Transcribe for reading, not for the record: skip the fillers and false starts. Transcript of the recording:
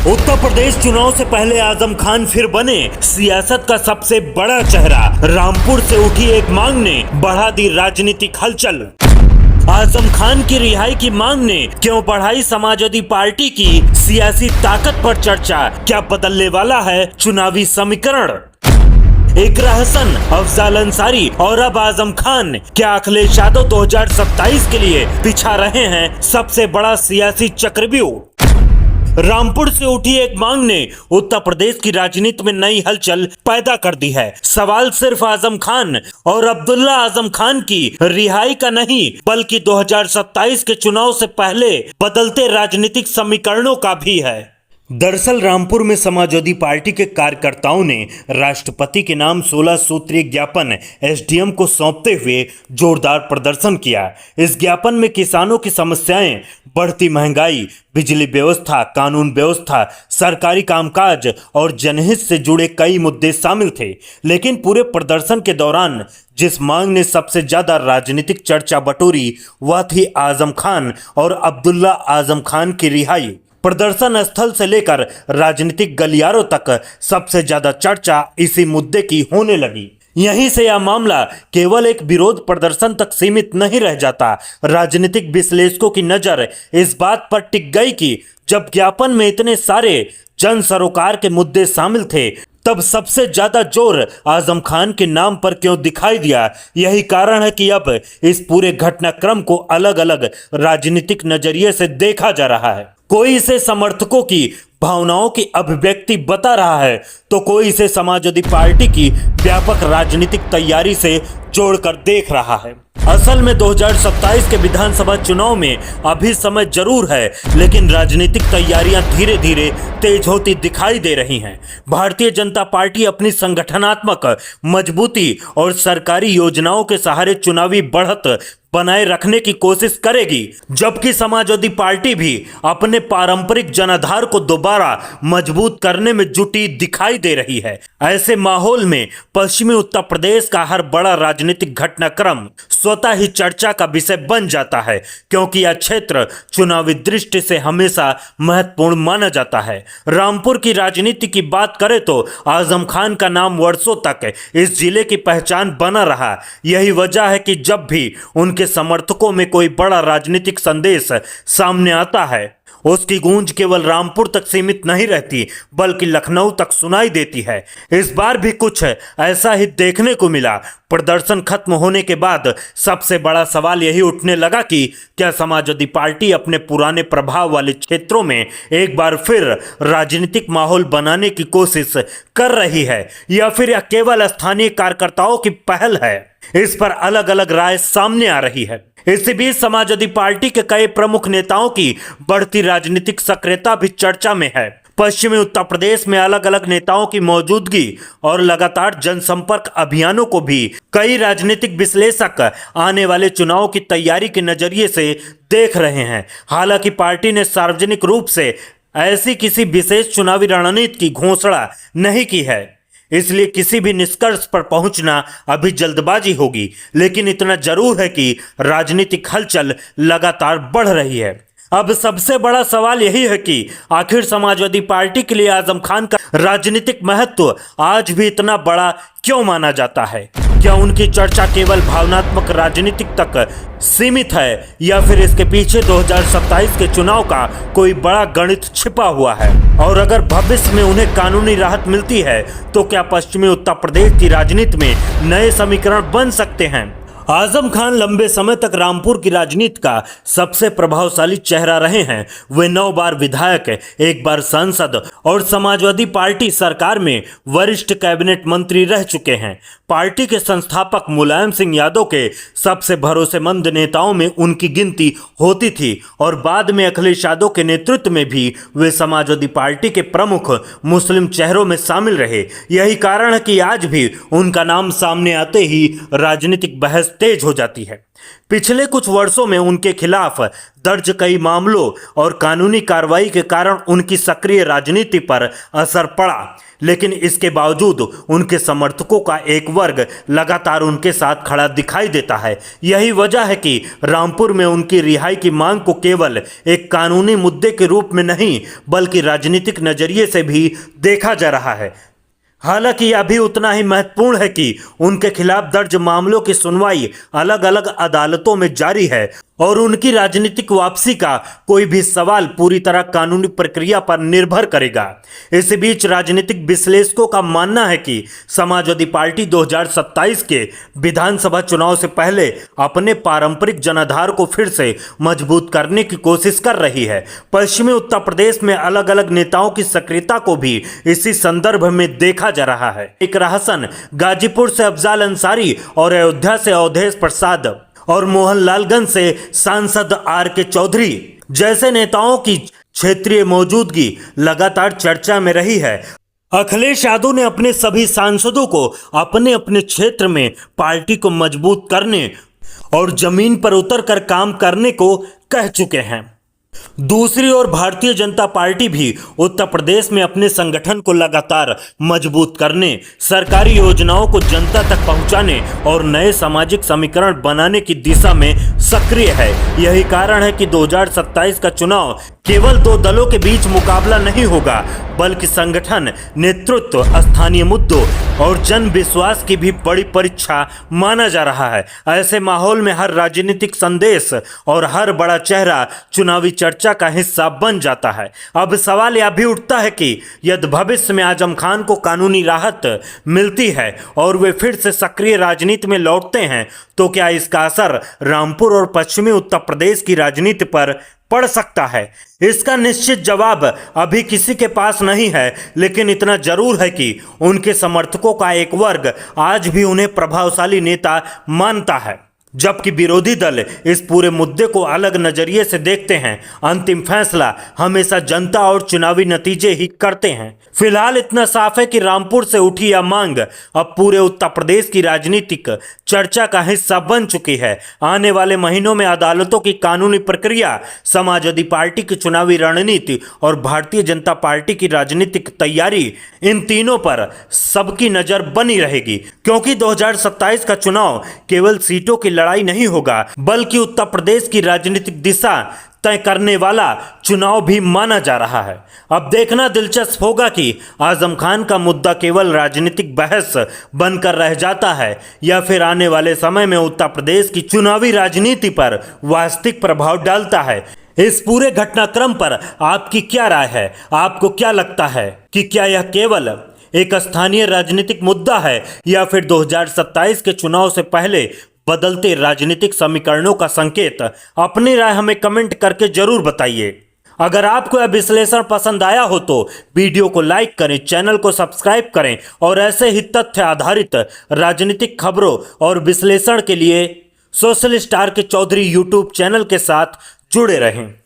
उत्तर प्रदेश चुनाव से पहले आजम खान फिर बने सियासत का सबसे बड़ा चेहरा। रामपुर से उठी एक मांग ने बढ़ा दी राजनीतिक हलचल। आजम खान की रिहाई की मांग ने क्यों बढ़ाई समाजवादी पार्टी की सियासी ताकत पर चर्चा। क्या बदलने वाला है चुनावी समीकरण। इकरा हसन, अफजाल अंसारी और अब आजम खान, क्या अखिलेश यादव 2027 के लिए बिछा रहे हैं सबसे बड़ा सियासी चक्रव्यूह। रामपुर से उठी एक मांग ने उत्तर प्रदेश की राजनीति में नई हलचल पैदा कर दी है। सवाल सिर्फ आजम खान और अब्दुल्ला आजम खान की रिहाई का नहीं, बल्कि 2027 के चुनाव से पहले बदलते राजनीतिक समीकरणों का भी है। दरअसल रामपुर में समाजवादी पार्टी के कार्यकर्ताओं ने राष्ट्रपति के नाम 16 सूत्रीय ज्ञापन एसडीएम को सौंपते हुए जोरदार प्रदर्शन किया। इस ज्ञापन में किसानों की समस्याएं, बढ़ती महंगाई, बिजली व्यवस्था, कानून व्यवस्था, सरकारी कामकाज और जनहित से जुड़े कई मुद्दे शामिल थे। लेकिन पूरे प्रदर्शन के दौरान जिस मांग ने सबसे ज्यादा राजनीतिक चर्चा बटोरी वह थी आजम खान और अब्दुल्ला आजम खान की रिहाई। प्रदर्शन स्थल से लेकर राजनीतिक गलियारों तक सबसे ज्यादा चर्चा इसी मुद्दे की होने लगी। यहीं से यह मामला केवल एक विरोध प्रदर्शन तक सीमित नहीं रह जाता। राजनीतिक विश्लेषकों की नजर इस बात पर टिक गई कि जब ज्ञापन में इतने सारे जन सरोकार के मुद्दे शामिल थे, तब सबसे ज्यादा जोर आजम खान के नाम पर क्यों दिखाई दिया। यही कारण है कि अब इस पूरे घटनाक्रम को अलग अलग राजनीतिक नजरिए से देखा जा रहा है। कोई इसे समर्थकों की भावनाओं की अभिव्यक्ति बता रहा है, तो कोई इसे समाजवादी पार्टी की व्यापक राजनीतिक तैयारी से जोड़कर देख रहा है। असल में 2027 के विधानसभा चुनाव में अभी समय जरूर है, लेकिन राजनीतिक तैयारियां धीरे धीरे तेज होती दिखाई दे रही हैं। भारतीय जनता पार्टी अपनी संगठनात्मक मजबूती और सरकारी योजनाओं के सहारे चुनावी बढ़त बनाए रखने की कोशिश करेगी, जबकि समाजवादी पार्टी भी अपने पारंपरिक जनाधार को दोबारा मजबूत करने में जुटी दिखाई दे रही है। ऐसे माहौल में पश्चिमी उत्तर प्रदेश का हर बड़ा राजनीतिक घटनाक्रम स्वतः ही चर्चा का विषय बन जाता है, क्योंकि यह क्षेत्र चुनावी दृष्टि से हमेशा महत्वपूर्ण माना जाता है। रामपुर की राजनीति की बात करें तो आजम खान का नाम वर्षों तक इस जिले की पहचान बना रहा। यही वजह है कि जब भी उनके समर्थकों में कोई बड़ा राजनीतिक संदेश सामने आता है, उसकी गूंज केवल रामपुर तक सीमित नहीं रहती, बल्कि लखनऊ तक सुनाई देती है। इस बार भी कुछ ऐसा ही देखने को मिला। प्रदर्शन खत्म होने के बाद सबसे बड़ा सवाल यही उठने लगा कि क्या समाजवादी पार्टी अपने पुराने प्रभाव वाले क्षेत्रों में एक बार फिर राजनीतिक माहौल बनाने की कोशिश कर रही है, या फिर यह केवल स्थानीय कार्यकर्ताओं की पहल है। इस पर अलग अलग राय सामने आ रही है। इसी बीच समाजवादी पार्टी के कई प्रमुख नेताओं की बढ़ती राजनीतिक सक्रियता भी चर्चा में है। पश्चिमी उत्तर प्रदेश में अलग अलग नेताओं की मौजूदगी और लगातार जनसंपर्क अभियानों को भी कई राजनीतिक विश्लेषक आने वाले चुनाव की तैयारी के नजरिए से देख रहे हैं। हालांकि पार्टी ने सार्वजनिक रूप से ऐसी किसी विशेष चुनावी रणनीति की घोषणा नहीं की है, इसलिए किसी भी निष्कर्ष पर पहुंचना अभी जल्दबाजी होगी। लेकिन इतना जरूर है कि राजनीतिक हलचल लगातार बढ़ रही है। अब सबसे बड़ा सवाल यही है कि आखिर समाजवादी पार्टी के लिए आजम खान का राजनीतिक महत्व आज भी इतना बड़ा क्यों माना जाता है। क्या उनकी चर्चा केवल भावनात्मक राजनीतिक तक सीमित है, या फिर इसके पीछे 2027 के चुनाव का कोई बड़ा गणित छिपा हुआ है। और अगर भविष्य में उन्हें कानूनी राहत मिलती है, तो क्या पश्चिमी उत्तर प्रदेश की राजनीति में नए समीकरण बन सकते हैं। आजम खान लंबे समय तक रामपुर की राजनीति का सबसे प्रभावशाली चेहरा रहे हैं। वे 9 बार विधायक, 1 बार सांसद और समाजवादी पार्टी सरकार में वरिष्ठ कैबिनेट मंत्री रह चुके हैं। पार्टी के संस्थापक मुलायम सिंह यादव के सबसे भरोसेमंद नेताओं में उनकी गिनती होती थी, और बाद में अखिलेश यादव के नेतृत्व में भी वे समाजवादी पार्टी के प्रमुख मुस्लिम चेहरों में शामिल रहे। यही कारण है कि आज भी उनका नाम सामने आते ही राजनीतिक बहस तेज हो जाती है। पिछले कुछ वर्षों में उनके खिलाफ दर्ज कई मामलों और कानूनी कार्रवाई के कारण उनकी सक्रिय राजनीति पर असर पड़ा, लेकिन इसके बावजूद उनके समर्थकों का एक वर्ग लगातार उनके साथ खड़ा दिखाई देता है। यही वजह है कि रामपुर में उनकी रिहाई की मांग को केवल एक कानूनी मुद्दे के रूप में नहीं बल्कि राजनीतिक नजरिए से भी देखा जा रहा है। हालांकि यह भी उतना ही महत्वपूर्ण है कि उनके खिलाफ दर्ज मामलों की सुनवाई अलग अलग अदालतों में जारी है और उनकी राजनीतिक वापसी का कोई भी सवाल पूरी तरह कानूनी प्रक्रिया पर निर्भर करेगा। इस बीच राजनीतिक विश्लेषकों का मानना है कि समाजवादी पार्टी 2027 के विधानसभा चुनाव से पहले अपने पारंपरिक जनाधार को फिर से मजबूत करने की कोशिश कर रही है। पश्चिमी उत्तर प्रदेश में अलग अलग नेताओं की सक्रियता को भी इसी संदर्भ में देखा जा रहा है। एक हसन, गाजीपुर से अफजाल अंसारी और अयोध्या से अवधेश प्रसाद और मोहनलालगंज से सांसद आर.के. चौधरी जैसे नेताओं की क्षेत्रीय मौजूदगी लगातार चर्चा में रही है। अखिलेश यादव ने अपने सभी सांसदों को अपने अपने क्षेत्र में पार्टी को मजबूत करने और जमीन पर उतरकर काम करने को कह चुके हैं। दूसरी ओर भारतीय जनता पार्टी भी उत्तर प्रदेश में अपने संगठन को लगातार मजबूत करने, सरकारी योजनाओं को जनता तक पहुंचाने और नए सामाजिक समीकरण बनाने की दिशा में सक्रिय है। यही कारण है कि 2027 का चुनाव केवल दो दलों के बीच मुकाबला नहीं होगा बल्कि संगठन, नेतृत्व, स्थानीय मुद्दों और जन विश्वास की भी बड़ी परीक्षा माना जा रहा है। ऐसे माहौल में हर राजनीतिक संदेश और हर बड़ा चेहरा चुनावी चर्चा का हिस्सा बन जाता है। अब सवाल यह भी उठता है कि यदि भविष्य में आजम खान को कानूनी राहत मिलती है और वे फिर से सक्रिय राजनीति में लौटते हैं तो क्या इसका असर रामपुर और पश्चिमी उत्तर प्रदेश की राजनीति पर पड़ सकता है? इसका निश्चित जवाब अभी किसी के पास नहीं है, लेकिन इतना जरूर है कि उनके समर्थकों का एक वर्ग आज भी उन्हें प्रभावशाली नेता मानता है, जबकि विरोधी दल इस पूरे मुद्दे को अलग नजरिए से देखते हैं। अंतिम फैसला हमेशा जनता और चुनावी नतीजे ही करते हैं। फिलहाल इतना साफ है कि रामपुर से उठी यह मांग अब पूरे उत्तर प्रदेश की राजनीतिक चर्चा का हिस्सा बन चुकी है। आने वाले महीनों में अदालतों की कानूनी प्रक्रिया, समाजवादी पार्टी की चुनावी रणनीति और भारतीय जनता पार्टी की राजनीतिक तैयारी, इन तीनों पर सबकी नजर बनी रहेगी, क्योंकि 2027 का चुनाव केवल सीटों की लड़ाई नहीं होगा बल्कि उत्तर प्रदेश की राजनीतिक दिशा तय करने वाला चुनाव भी माना जा रहा है। अब देखना दिलचस्प होगा कि आजम खान का मुद्दा केवल राजनीतिक बहस बनकर रह जाता है या फिर आने वाले समय में उत्तर प्रदेश की चुनावी राजनीति पर वास्तविक प्रभाव डालता है। इस पूरे घटनाक्रम पर आपकी क्या राय है? आपको क्या लगता है कि क्या यह केवल एक स्थानीय राजनीतिक मुद्दा है या फिर 2027 के चुनाव से पहले बदलते राजनीतिक समीकरणों का संकेत? अपनी राय हमें कमेंट करके जरूर बताइए। अगर आपको यह विश्लेषण पसंद आया हो तो वीडियो को लाइक करें, चैनल को सब्सक्राइब करें और ऐसे ही तथ्य आधारित राजनीतिक खबरों और विश्लेषण के लिए socialist R K. Chaudhary YouTube channel के साथ जुड़े रहें।